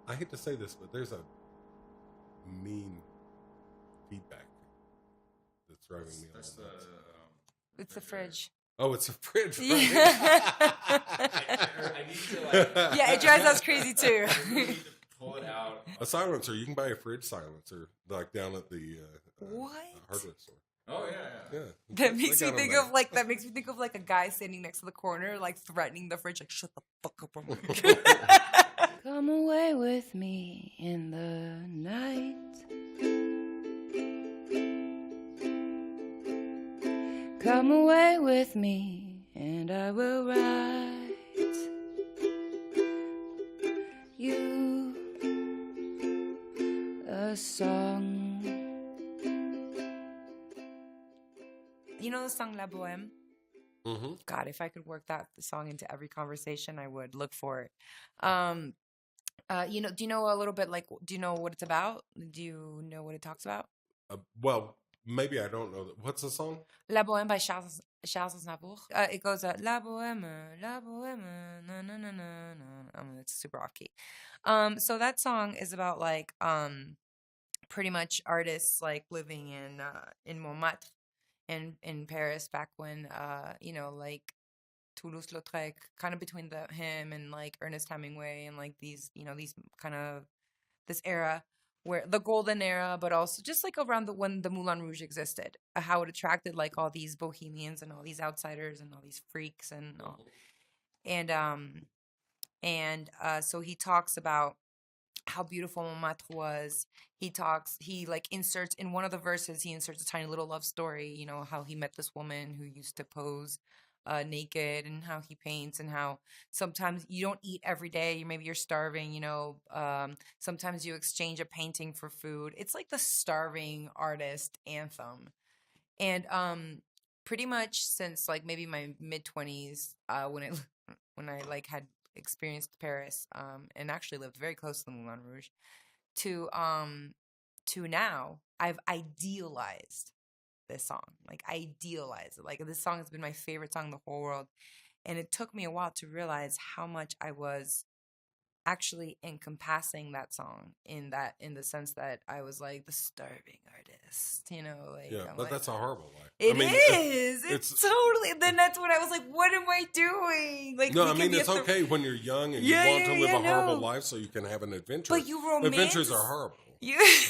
I hate to say this, but there's a mean feedback that's driving me all nuts. It's the fridge. Oh, it's a fridge. Right? Yeah, it drives us crazy too. Pull it out. A silencer. You can buy a fridge silencer, like down at the hardware store. Oh yeah. That makes me think of like a guy standing next to the corner, like threatening the fridge, like shut the fuck up. Come away with me in the night. Come away with me, and I will write you a song. You know the song La Bohème? Mm-hmm. God, if I could work that song into every conversation, I would. Look for it. Do you know a little bit, like, do you know what it's about? Do you know what it talks about? Well, maybe I don't know. What's the song? La Bohème by Charles Aznavour. It goes, La Bohème, na, na, na, na, na. It's super off key. So that song is about, like, pretty much artists, like, living in Montmartre in Paris back when, like, Toulouse-Lautrec, kind of between him and, like, Ernest Hemingway and, like, these kind of, this era, where the golden era, but also just, like, around when the Moulin Rouge existed, how it attracted, like, all these bohemians and all these outsiders and all these freaks and all. So he talks about how beautiful Montmartre was. He inserts in one of the verses, he inserts a tiny little love story, how he met this woman who used to pose naked, and how he paints, and how sometimes you don't eat every day. Maybe you're starving, sometimes you exchange a painting for food. It's like the starving artist anthem. And pretty much since, like, maybe my mid-20s, when I like had experienced Paris, and actually lived very close to the Moulin Rouge, to now, I've idealized this song. Like, I idealize it. Like, this song has been my favorite song in the whole world. And it took me a while to realize how much I was actually encompassing that song in the sense that I was like the starving artist, like. Yeah, but that's a horrible life. It's totally. Then that's when I was like, what am I doing? Like, no, I mean, it's okay when you're young and you want to live a horrible life so you can have an adventure. But you romanticize. Adventures are horrible.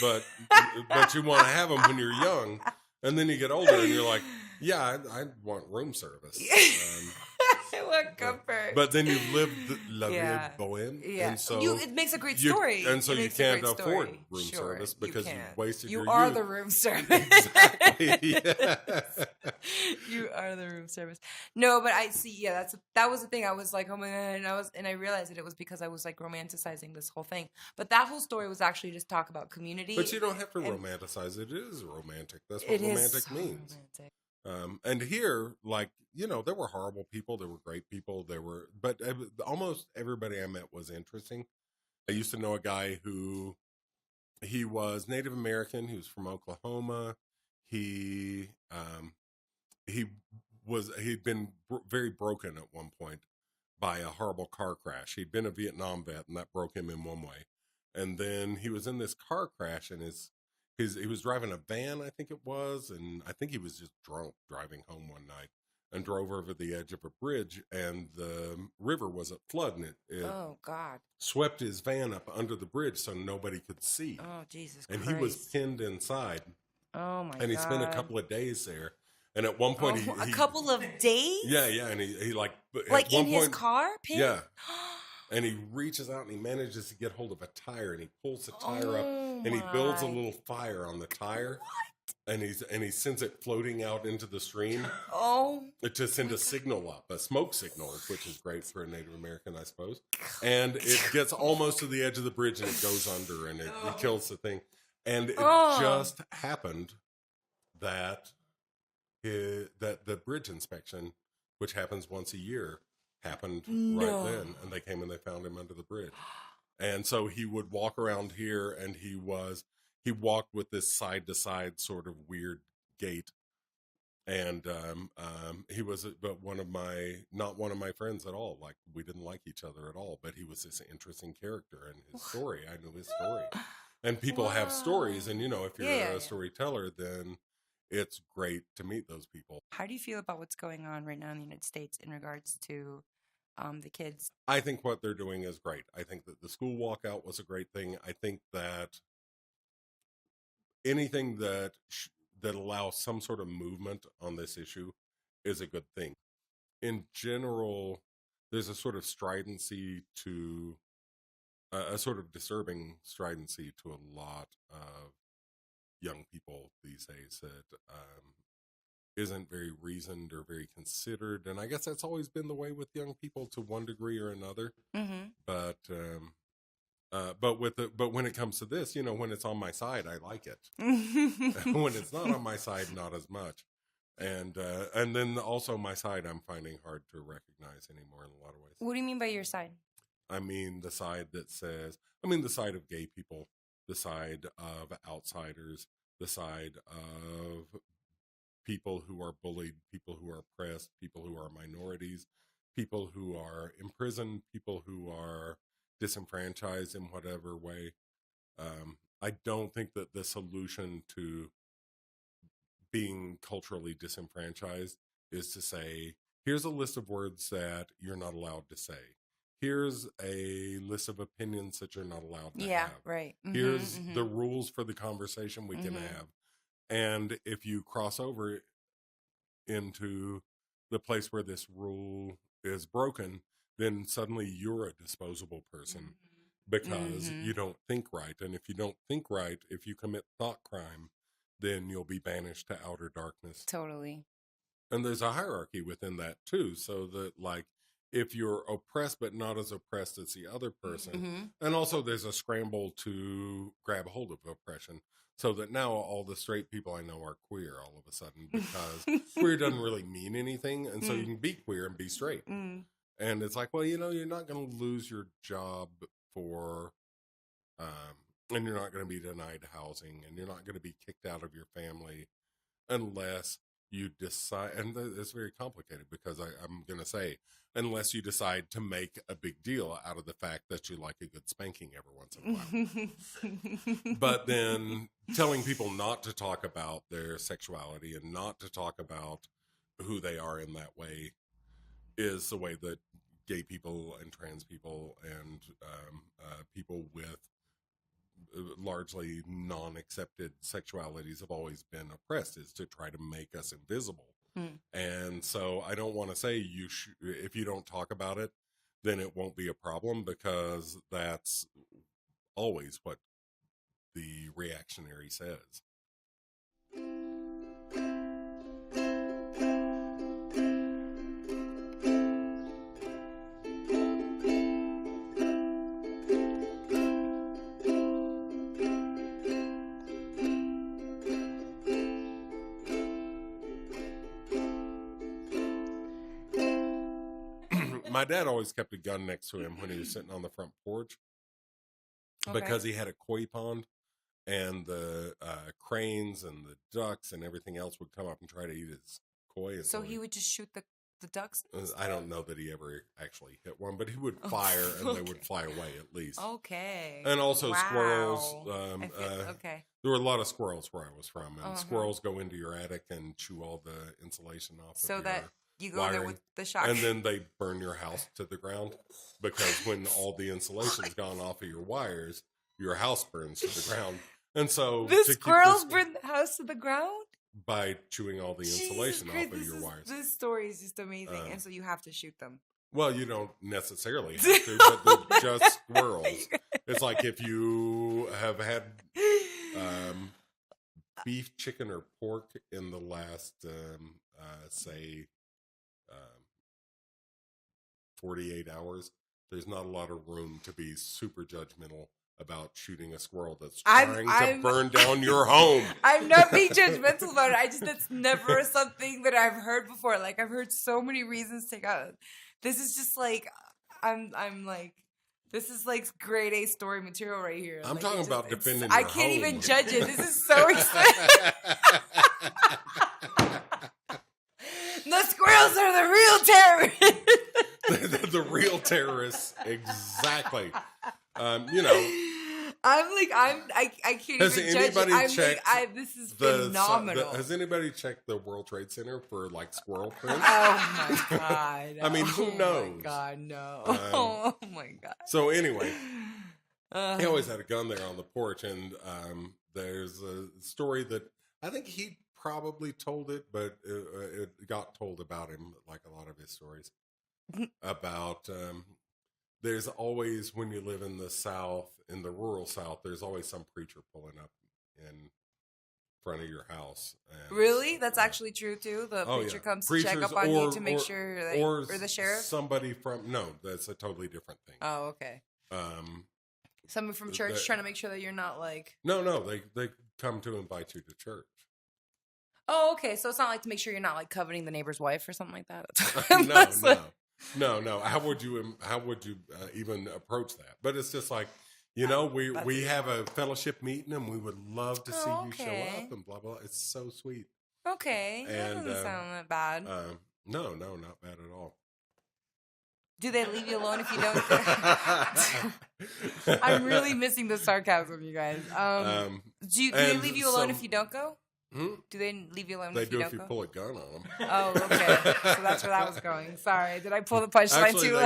But you want to have them when you're young. And then you get older and you're like, yeah, I want room service. I want comfort. But then you've lived La Vie Bohème. Yeah. And so it makes a great story. And so you can't afford room service because you wasted your youth. You are the room service. Exactly. Yes. You are the room service. No, but I see. Yeah, that was the thing. I was like, oh my God, and I realized that it was because I was like romanticizing this whole thing. But that whole story was actually just talk about community. But you don't have to romanticize it. It is romantic. That's what romantic means. Romantic. And here, like, there were horrible people, there were great people, but almost everybody I met was interesting. I used to know a guy he was Native American, he was from Oklahoma. He'd been very broken at one point by a horrible car crash. He'd been a Vietnam vet, and that broke him in one way. And then he was in this car crash, and he was driving a van, I think it was, and I think he was just drunk driving home one night and drove over the edge of a bridge, and the river was at flood, and it oh God, swept his van up under the bridge so nobody could see. Oh Jesus and Christ. He was pinned inside. Oh my God. And he spent a couple of days there. And at one point, a couple of days? Yeah, and he like in his car, pinned? Yeah. And he reaches out and he manages to get hold of a tire, and he pulls the tire up and he builds a little fire on the tire. What? And he sends it floating out into the stream. To send a signal up, a smoke signal, which is great for a Native American, I suppose. And it gets almost to the edge of the bridge and it goes under and it kills the thing. And it just happened that the bridge inspection, which happens once a year, happened right then, and they came and they found him under the bridge. And so he would walk around here, and he walked with this side to side sort of weird gait, And he was but not one of my friends at all. Like, we didn't like each other at all, but he was this interesting character, and his story, I knew his story. And people have stories, and if you're a storyteller, then it's great to meet those people. How do you feel about what's going on right now in the United States in regards to the kids? I think what they're doing is great. I think that the school walkout was a great thing. I think that anything that allows some sort of movement on this issue is a good thing. In general, there's a sort of stridency to a sort of disturbing stridency to a lot of young people these days that isn't very reasoned or very considered. And I guess that's always been the way with young people to one degree or another. Mm-hmm. But when it comes to this, when it's on my side, I like it. When it's not on my side, not as much. And then also my side, I'm finding hard to recognize anymore in a lot of ways. What do you mean by your side? I mean the side that says, the side of gay people, the side of outsiders, the side of people who are bullied, people who are oppressed, people who are minorities, people who are imprisoned, people who are disenfranchised in whatever way. I don't think that the solution to being culturally disenfranchised is to say, here's a list of words that you're not allowed to say. Here's a list of opinions that you're not allowed to have. Yeah, right. Mm-hmm, Here's the rules for the conversation we can have. And if you cross over into the place where this rule is broken, then suddenly you're a disposable person because you don't think right. And if you don't think right, if you commit thought crime, then you'll be banished to outer darkness. Totally. And there's a hierarchy within that too, so that like if you're oppressed but not as oppressed as the other person, and also there's a scramble to grab hold of oppression, so that now all the straight people I know are queer all of a sudden because queer doesn't really mean anything, and so you can be queer and be straight. And it's like, well, you're not going to lose your job for, and you're not going to be denied housing, and you're not going to be kicked out of your family unless you decide, and it's very complicated because I'm going to say, unless you decide to make a big deal out of the fact that you like a good spanking every once in a while. But then telling people not to talk about their sexuality and not to talk about who they are in that way is the way that gay people and trans people and people with largely non-accepted sexualities have always been oppressed, is to try to make us invisible. And so I don't want to say if you don't talk about it, then it won't be a problem, because that's always what the reactionary says. My dad always kept a gun next to him when he was sitting on the front porch because he had a koi pond, and the cranes and the ducks and everything else would come up and try to eat his koi. So he would just shoot the ducks? I don't know that he ever actually hit one, but he would fire and they would fly away at least. Okay. And also squirrels. Okay. There were a lot of squirrels where I was from, and squirrels go into your attic and chew all the insulation off of your you go wiring. there with the shotgun. And then they burn your house to the ground, because when all the insulation's gone off of your wires, your house burns to the ground. And so the squirrels burn the house to the ground? By chewing all the insulation off of your wires. This story is just amazing. And so you have to shoot them. Well, you don't necessarily have to, but they're just squirrels. It's like if you have had beef, chicken, or pork in the last, say, 48 hours, there's not a lot of room to be super judgmental about shooting a squirrel that's trying to burn down your home. I'm not being judgmental about it. That's never something that I've heard before. Like, I've heard so many reasons to go. This is just like, I'm like, this is like grade A story material right here. I'm talking about defending your home. I can't even judge it. This is so exciting. Squirrels are the real terrorists. The real terrorists, exactly. I can't Has even anybody judge it. checked This is phenomenal. Has anybody checked the World Trade Center for like squirrel prints? Oh my god! I mean, who knows? Oh my god, no! Oh my god! So anyway, he always had a gun there on the porch, and there's a story that I think he probably told it, but it got told about him, like a lot of his stories about. There's always, when you live in the South, in the rural South, there's always some preacher pulling up in front of your house. And, really? That's actually true too? The preacher comes to check up on you to make sure that, or the sheriff? Somebody from, no, that's a totally different thing. Oh, okay. Someone from church trying to make sure that you're not like... No, they come to invite you to church. Oh, okay. So it's not like to make sure you're not like coveting the neighbor's wife or something like that. No. How would you even approach that? But it's just like, we have a fellowship meeting and we would love to see you show up and blah blah. It's so sweet. Okay, that doesn't sound that bad. No, not bad at all. Do they leave you alone if you don't? I'm really missing the sarcasm, you guys. Do they leave you alone if you don't go? Do they leave you alone if you don't go? They do if you pull a gun on them. Oh, okay. So that's where that was going. Sorry, did I pull the punchline too?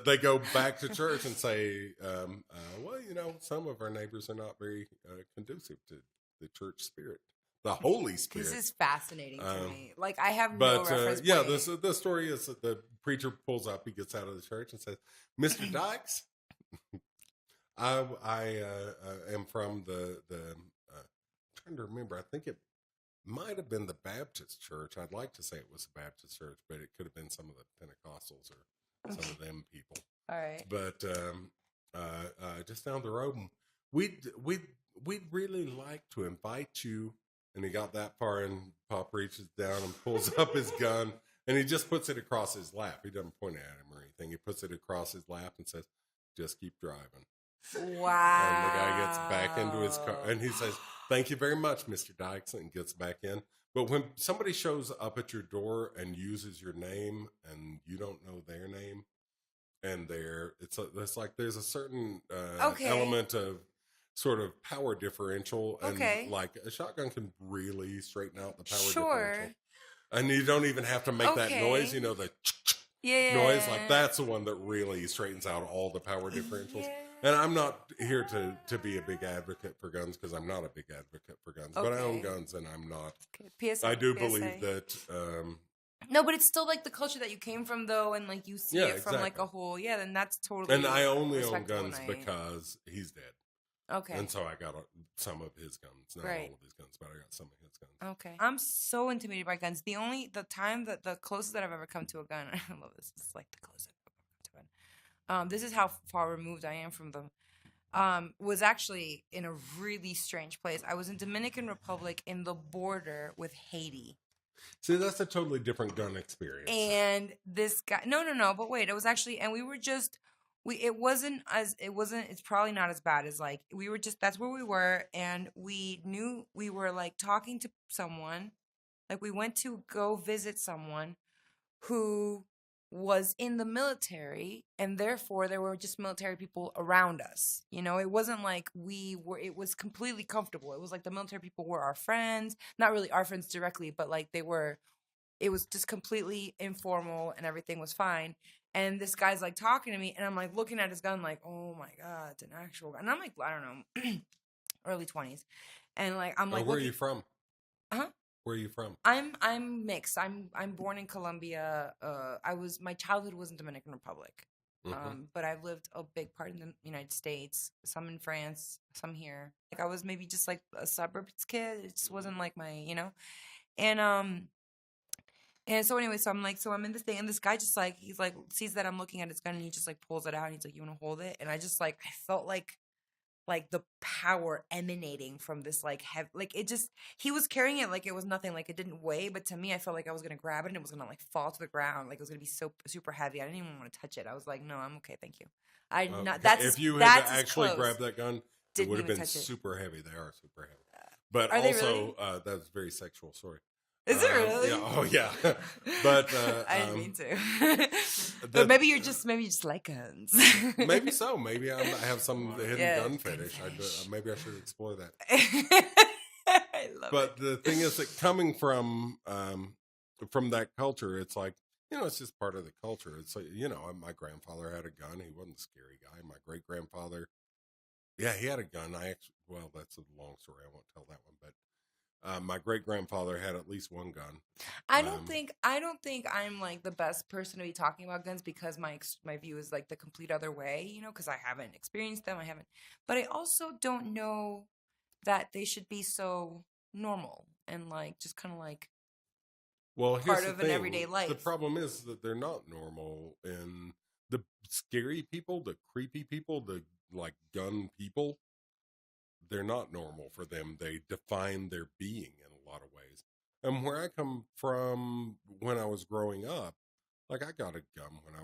They go back to church and say, well, some of our neighbors are not very conducive to the church spirit, the Holy Spirit. This is fascinating to me. Like I have no reference point. The story is that the preacher pulls up, he gets out of the church and says, "Mr. Dykes, I am from the trying to remember. I think it might have been the Baptist church. I'd like to say it was the Baptist church, but it could have been some of the Pentecostals or some of them people. All right. But just down the road, and we'd really like to invite you." And he got that far, and Pop reaches down and pulls up his gun, and he just puts it across his lap. He doesn't point at him or anything. He puts it across his lap and says, "Just keep driving." Wow. And the guy gets back into his car, and he says, "Thank you very much, Mr. Dykes," and gets back in. But when somebody shows up at your door and uses your name and you don't know their name, and it's like there's a certain element of sort of power differential, and like a shotgun can really straighten out the power differential. And you don't even have to make that noise, the noise. Like that's the one that really straightens out all the power differentials. Yeah. And I'm not here to be a big advocate for guns, because I'm not a big advocate for guns. But I own guns, and I'm not. PSA, I do believe that. No, but it's still like the culture that you came from, though, and like you see it from like a whole. Yeah, then that's totally. And I only own guns because he's dead. Okay. And so I got some of his guns, not all of his guns, but I got some of his guns. Okay. I'm so intimidated by guns. The closest that I've ever come to a gun, I love this. This is like the closest I've ever come to a gun. This is how far removed I am from them. Was actually in a really strange place. I was in Dominican Republic in the border with Haiti. See, that's a totally different gun experience. And this guy, no, but wait, it was actually, and we were just, it's probably not as bad as like, that's where we were. And we knew we were like talking to someone, like we went to go visit someone who was in the military, and therefore there were just military people around us. It wasn't like it was completely comfortable. It was like the military people were our friends, not really our friends directly, but like it was just completely informal and everything was fine. And this guy's like talking to me, and I'm like looking at his gun like, oh my God, it's an actual gun. And I'm like, I don't know, early 20s. And like, I'm like, where are you from? Huh? Where are you from? I'm mixed. I'm born in Colombia. My childhood was in Dominican Republic. But I've lived a big part in the United States, some in France, some here. Like I was maybe just like a suburbs kid. It just wasn't like my, And so anyway, I'm in this thing, and this guy just like, he's like, sees that I'm looking at his gun, and he just like pulls it out, and he's like, "You want to hold it?" And I just like, I felt like the power emanating from this like heavy, like it just, he was carrying it like it was nothing, like it didn't weigh, but to me, I felt like I was gonna grab it and it was gonna like fall to the ground, like it was gonna be so super heavy. I didn't even want to touch it. I was like, no, I'm okay, thank you. If you had actually grabbed that gun, it would have been super heavy. They are super heavy, but also that's very sexual. Sorry. Is it really? Yeah, oh yeah, but I didn't mean to. But maybe you just like guns. maybe so. Maybe I have some hidden gun gun fetish. fetish. Maybe I should explore that. I love But it. the thing is that coming from that culture, it's like, it's just part of the culture. It's like, my grandfather had a gun. He wasn't a scary guy. My great grandfather, yeah, he had a gun. Well, that's a long story. I won't tell that one. But my great grandfather had at least one gun. I don't think I'm like the best person to be talking about guns because my view is like the complete other way, because I haven't experienced them. But I also don't know that they should be so normal and like just kind of like Well, here's part the of an thing. everyday life. The problem is that they're not normal, and the scary people, the creepy people, the like gun people, they're not normal for them. They define their being in a lot of ways. And where I come from, when I was growing up, like I got a gun when I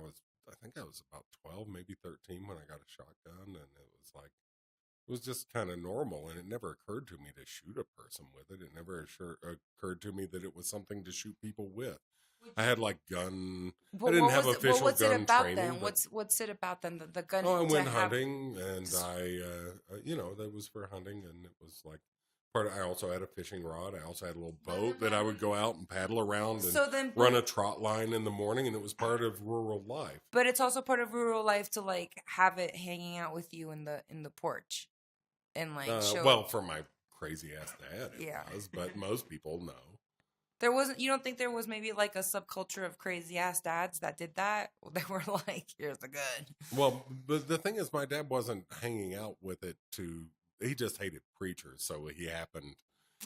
think I was about 12, maybe 13 when I got a shotgun, and it was just kind of normal, and it never occurred to me to shoot a person with it. It never occurred to me that it was something to shoot people with. I had like gun. I didn't have official what's gun it about training. then? What's it about then? The gun. Oh, I to went have- hunting, and that was for hunting, and it was like I also had a fishing rod. I also had a little boat that I would go out and paddle around and run a trot line in the morning, and it was part of rural life. But it's also part of rural life to like have it hanging out with you in the porch, and like show. Well, for my crazy ass dad, it Yeah. was, but most people know. There wasn't. You don't think there was maybe like a subculture of crazy ass dads that did that? They were like, "Here's the gun." Well, but the thing is, my dad wasn't hanging out with it he just hated preachers, so he happened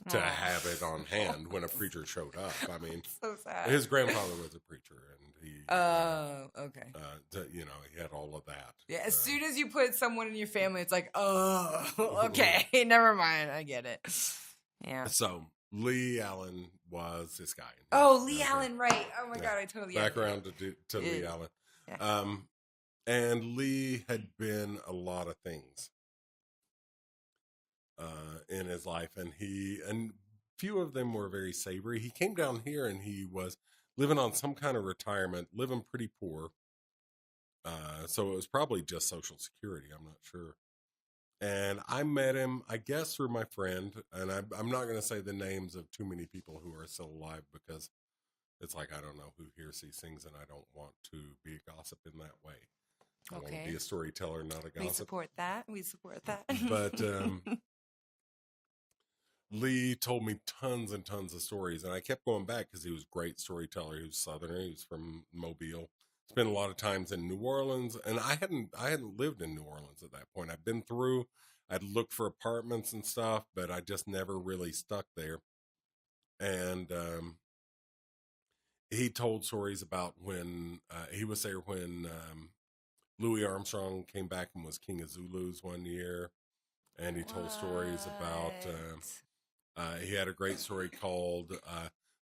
to have it on hand when a preacher showed up. I mean, so sad. his grandfather was a preacher, and he. Oh, okay. He had all of that. Yeah, as soon as you put someone in your family, it's like, oh, okay, never mind, I get it. Yeah. So Lee Allen was this guy. Oh, Lee Allen, right? Oh my God, I totally background to Lee Allen. Yeah. And Lee had been a lot of things in his life, and few of them were very savory. He came down here and he was living on some kind of retirement, living pretty poor. So it was probably just Social Security. I'm not sure. And I met him, I guess, through my friend. And I'm not going to say the names of too many people who are still alive because it's like I don't know who hears these things, and I don't want to be a gossip in that way. I want to be a storyteller, not a gossip. We support that. But Lee told me tons and tons of stories, and I kept going back because he was a great storyteller. He was Southerner. He was from Mobile. Spent a lot of times in New Orleans, and I hadn't lived in New Orleans at that point. I'd been through. I'd looked for apartments and stuff, but I just never really stuck there. And he told stories about when he was there when Louis Armstrong came back and was King of Zulus one year, and he told stories about. He had a great story called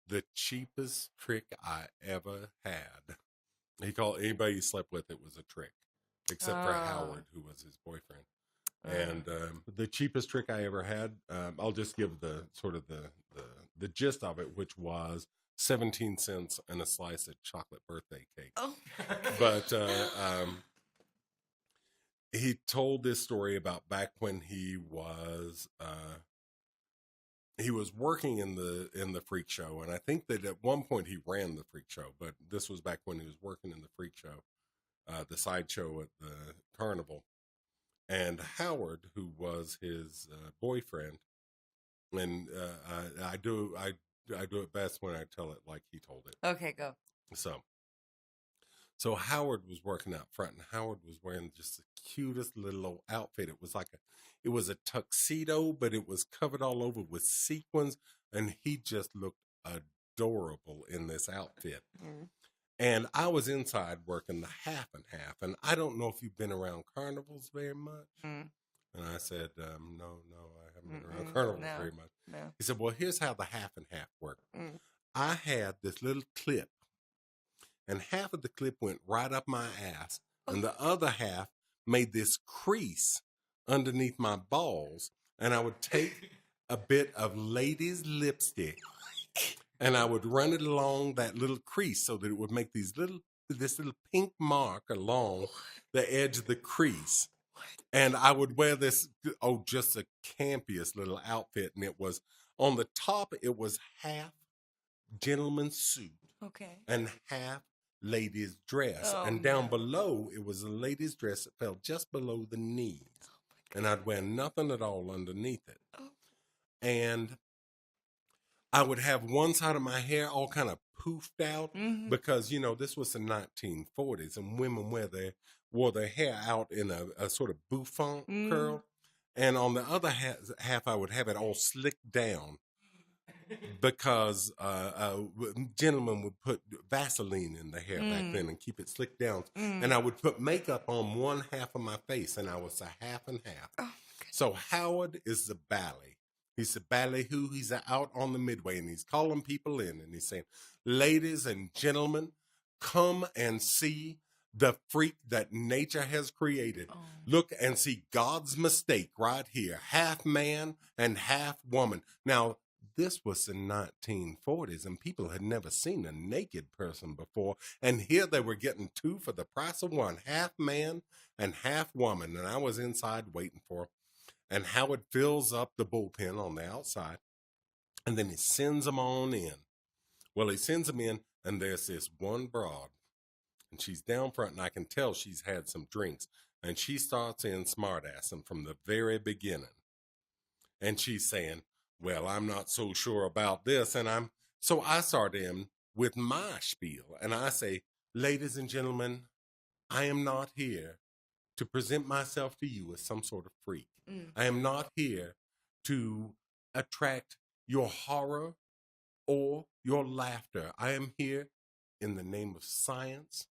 "The Cheapest Trick I Ever Had." He called anybody he slept with, it was a trick, except for Howard, who was his boyfriend. And the cheapest trick I ever had, I'll just give the sort of the gist of it, which was 17 cents and a slice of chocolate birthday cake. Oh. But he told this story about back when he was working in the freak show, and I think that at one point he ran the freak show, but this was back when he was working in the freak show, the sideshow at the carnival. And Howard, who was his boyfriend, and I do it best when I tell it like he told it. Okay, go. So Howard was working out front, and Howard was wearing just the cutest little old outfit. It was a tuxedo, but it was covered all over with sequins, and he just looked adorable in this outfit. Mm. And I was inside working the half and half, and I don't know if you've been around carnivals very much. Mm. And I said, no, I haven't been around carnivals very much. No. He said, well, here's how the half and half work. Mm. I had this little clip, and half of the clip went right up my ass, and the other half made this crease underneath my balls, and I would take a bit of ladies' lipstick, and I would run it along that little crease so that it would make this little pink mark along the edge of the crease. And I would wear this, just the campiest little outfit. And it was, on the top, it was half gentleman's suit and half ladies' dress. And down below, it was a ladies' dress that fell just below the knees. And I'd wear nothing at all underneath it. And I would have one side of my hair all kind of poofed out because, this was the 1940s and women wore their hair out in a sort of bouffant curl. And on the other half, I would have it all slicked down because gentlemen would put Vaseline in the hair back then and keep it slicked down. And I would put makeup on one half of my face, and I was a half and half. So Howard is the ballet. He's the ballyhoo. He's out on the midway, and he's calling people in, and he's saying, ladies and gentlemen, come and see the freak that nature has created. Look and see God's mistake right here. Half man and half woman. Now, this was the 1940s, and people had never seen a naked person before. And here they were getting two for the price of one, half man and half woman. And I was inside waiting for him. And Howard fills up the bullpen on the outside, and then he sends them on in. Well, he sends them in, and there's this one broad, and she's down front, and I can tell she's had some drinks. And she starts in smart-assing from the very beginning. And she's saying, well, I'm not so sure about this. And so I start in with my spiel, and I say, ladies and gentlemen, I am not here to present myself to you as some sort of freak. I am not here to attract your horror or your laughter. I am here in the name of science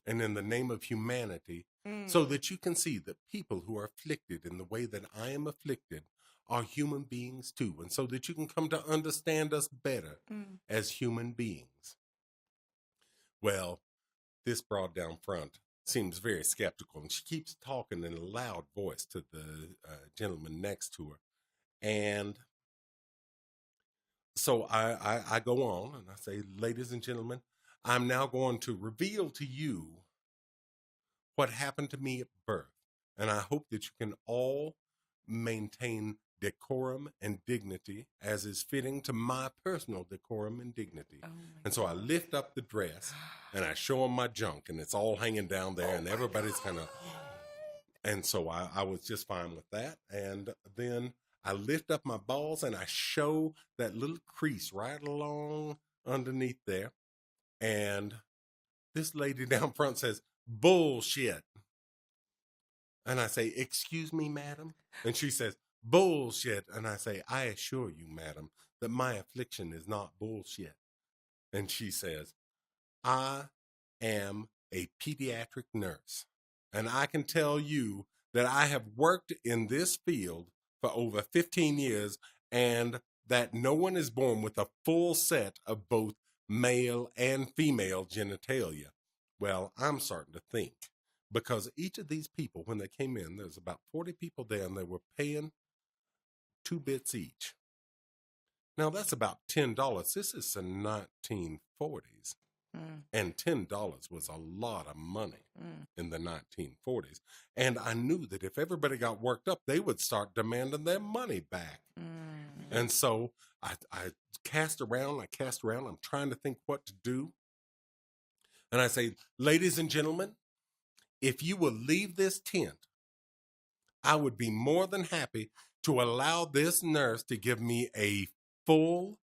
and in the name of humanity so that you can see that people who are afflicted in the way that I am afflicted are human beings too, and so that you can come to understand us better as human beings. Well, this broad down front seems very skeptical, and she keeps talking in a loud voice to the gentleman next to her. And so I go on, and I say, ladies and gentlemen, I'm now going to reveal to you what happened to me at birth. And I hope that you can all maintain decorum and dignity as is fitting to my personal decorum and dignity. And so I lift up the dress and I show them my junk, and it's all hanging down there, and everybody's kind of, and so I was just fine with that. And then I lift up my balls and I show that little crease right along underneath there. And this lady down front says, bullshit. And I say, excuse me, madam? And she says, bullshit. And I say, I assure you, madam, that my affliction is not bullshit. And she says, I am a pediatric nurse, and I can tell you that I have worked in this field for over 15 years, and that no one is born with a full set of both male and female genitalia. Well, I'm starting to think, because each of these people, when they came in, there's about 40 people there, and they were paying 2 bits each. Now, that's about $10. This is the 1940s. And $10 was a lot of money in the 1940s. And I knew that if everybody got worked up, they would start demanding their money back. And so I cast around, I'm trying to think what to do. And I say, ladies and gentlemen, if you will leave this tent, I would be more than happy to allow this nurse to give me a full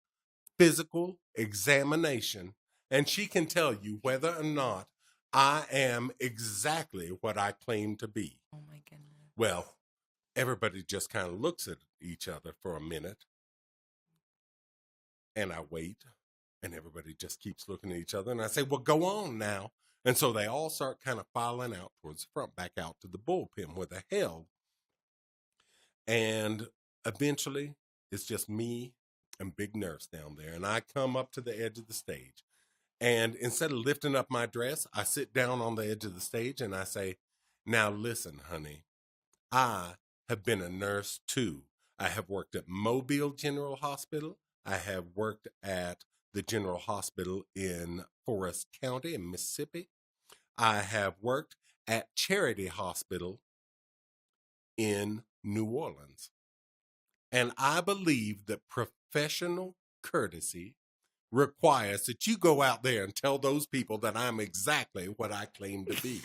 physical examination, and she can tell you whether or not I am exactly what I claim to be. Oh, my goodness. Well, everybody just kind of looks at each other for a minute, and I wait, and everybody just keeps looking at each other, and I say, well, go on now. And so they all start kind of filing out towards the front, back out to the bullpen where they're held. And eventually, it's just me and Big Nurse down there, and I come up to the edge of the stage. And instead of lifting up my dress, I sit down on the edge of the stage and I say, now listen, honey, I have been a nurse too. I have worked at Mobile General Hospital. I have worked at the General Hospital in Forest County in Mississippi. I have worked at Charity Hospital in New Orleans. And I believe that professional courtesy requires that you go out there and tell those people that I'm exactly what I claim to be.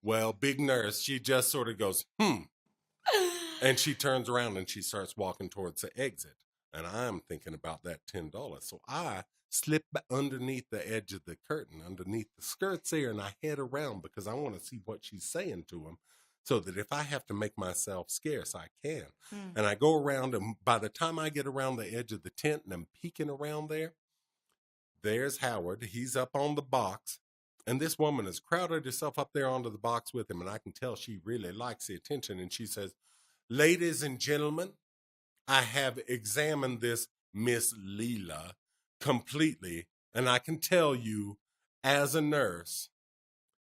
Well, Big Nurse, she just sort of goes, and she turns around and she starts walking towards the exit. And I'm thinking about that $10. So I slip underneath the edge of the curtain, underneath the skirts there, and I head around because I want to see what she's saying to him so that if I have to make myself scarce, I can. And I go around, and by the time I get around the edge of the tent and I'm peeking around there, there's Howard. He's up on the box, and this woman has crowded herself up there onto the box with him, and I can tell she really likes the attention. And she says, "Ladies and gentlemen, I have examined this Miss Leela completely, and I can tell you as a nurse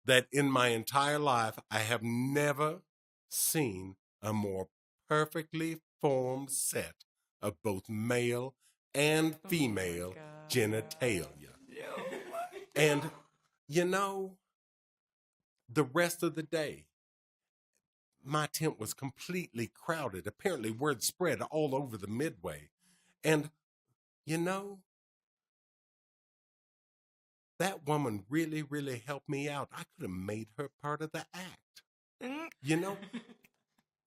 that in my entire life, I have never seen a more perfectly formed set of both male and female genitalia." And, you know, the rest of the day, my tent was completely crowded. Apparently, word spread all over the Midway. And, you know, that woman really, really helped me out. I could have made her part of the act. You know,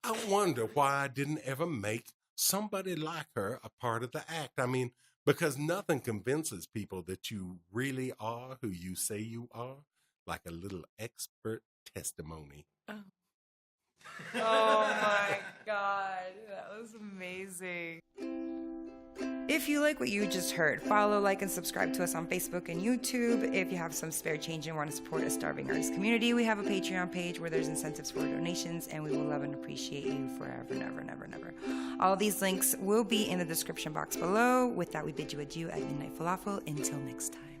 I wonder why I didn't ever make somebody like her a part of the act. I mean, because nothing convinces people that you really are who you say you are like a little expert testimony. Oh my God, that was amazing. If you like what you just heard, follow, like, and subscribe to us on Facebook and YouTube. If you have some spare change and want to support a starving artist community, we have a Patreon page where there's incentives for donations, and we will love and appreciate you forever and ever and ever and ever. All these links will be in the description box below. With that, we bid you adieu at Midnight Falafel. Until next time.